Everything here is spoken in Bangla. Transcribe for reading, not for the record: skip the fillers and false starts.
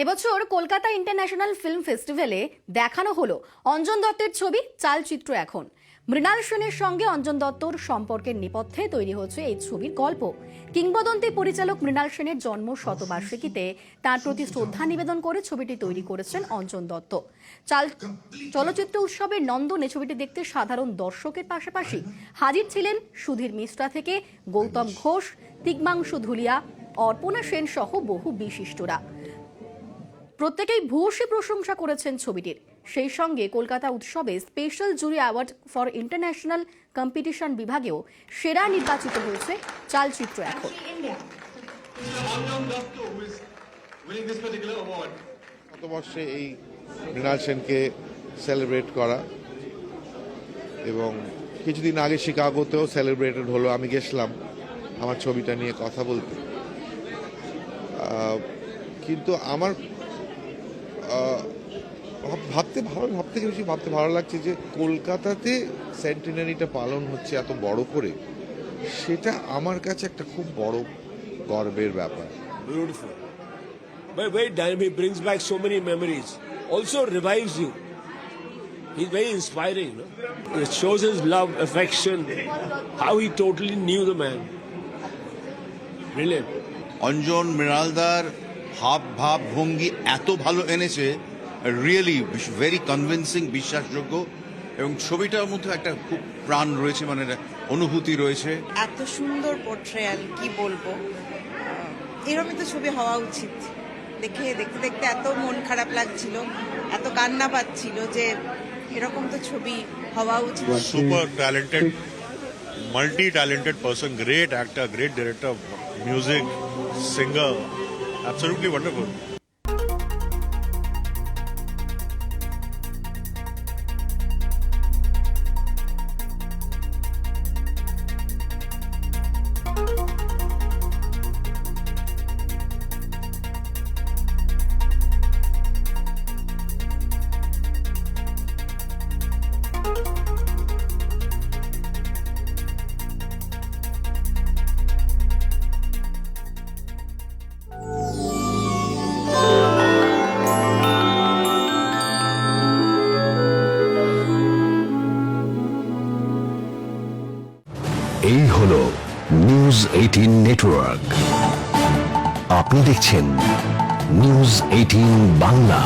এবছর কলকাতা ইন্টারন্যাশনাল ফিল্ম ফেস্টিভ্যালে দেখানো হলো অঞ্জন দত্তের ছবি চালচিত্র এখন। মৃণাল সেনের সঙ্গে অঞ্জন দত্তর সম্পর্কের নেপথ্যে তৈরি হচ্ছে এই ছবির গল্প। কিংবদন্তি পরিচালক মৃণাল সেনের জন্ম শতবার্ষিকীতে তার প্রতি শ্রদ্ধা নিবেদন করে ছবিটি তৈরি করেছেন অঞ্জন দত্ত। চলচ্চিত্র উৎসবের নন্দনে ছবিটি দেখতে সাধারণ দর্শকের পাশাপাশি হাজির ছিলেন সুধীর মিশ্রা থেকে গৌতম ঘোষ, তিগ্মাংশু ধুলিয়া, অর্পণা সেন সহ বহু বিশিষ্টরা। প্রত্যেকেই ভূয়সী প্রশংসা করেছেন ছবিটির। সেই সঙ্গে কলকাতা উৎসবে special jury award for international competition বিভাগেও সেরা নির্বাচিত হয়েছে চালচিত্র এখন। গতবর্ষে এই মৃণাল সেনকে সেলিব্রেট করা এবং কিছুদিন আগে শিকাগোতেও সেলিব্রেটেড হলো। আমি গেছিলাম আমার ছবিটা নিয়ে কথা বলতে, কিন্তু আমার ভাবতে ভালো লাগছে যে কলকাতাতে সেন্টিনারিটা পালন হচ্ছে এত বড় করে, সেটা আমার কাছে একটা খুব বড় গর্বের ব্যাপার। Beautiful. But very dynamic, brings back so many memories. Also revives you. He's very inspiring, no? It shows his love, affection, how he totally knew the man. Brilliant. Anjan মৃণালদার হাব ভাব ভঙ্গি এত ভালো এনেছে, রিয়েলি ভেরি কনভিন্সিং, বিশ্বাসযোগ্য, এবং ছবিটার মধ্যে একটা খুব প্রাণ রয়েছে, মানে অনুভূতি রয়েছে। এত সুন্দর পোর্ট্রেয়াল, কি বলবো, এরকমই তো ছবি হওয়া উচিত। দেখতে দেখতে এত মন খারাপ লাগছিল, এত কান্না পাচ্ছিল যে এরকম তো ছবি হওয়া উচিত। Super talented, multi-talented person, great actor, great director, music, singer, absolutely wonderful. এই হলো নিউজ 18 নেটওয়ার্ক। আপনি দেখছেন নিউজ 18 বাংলা।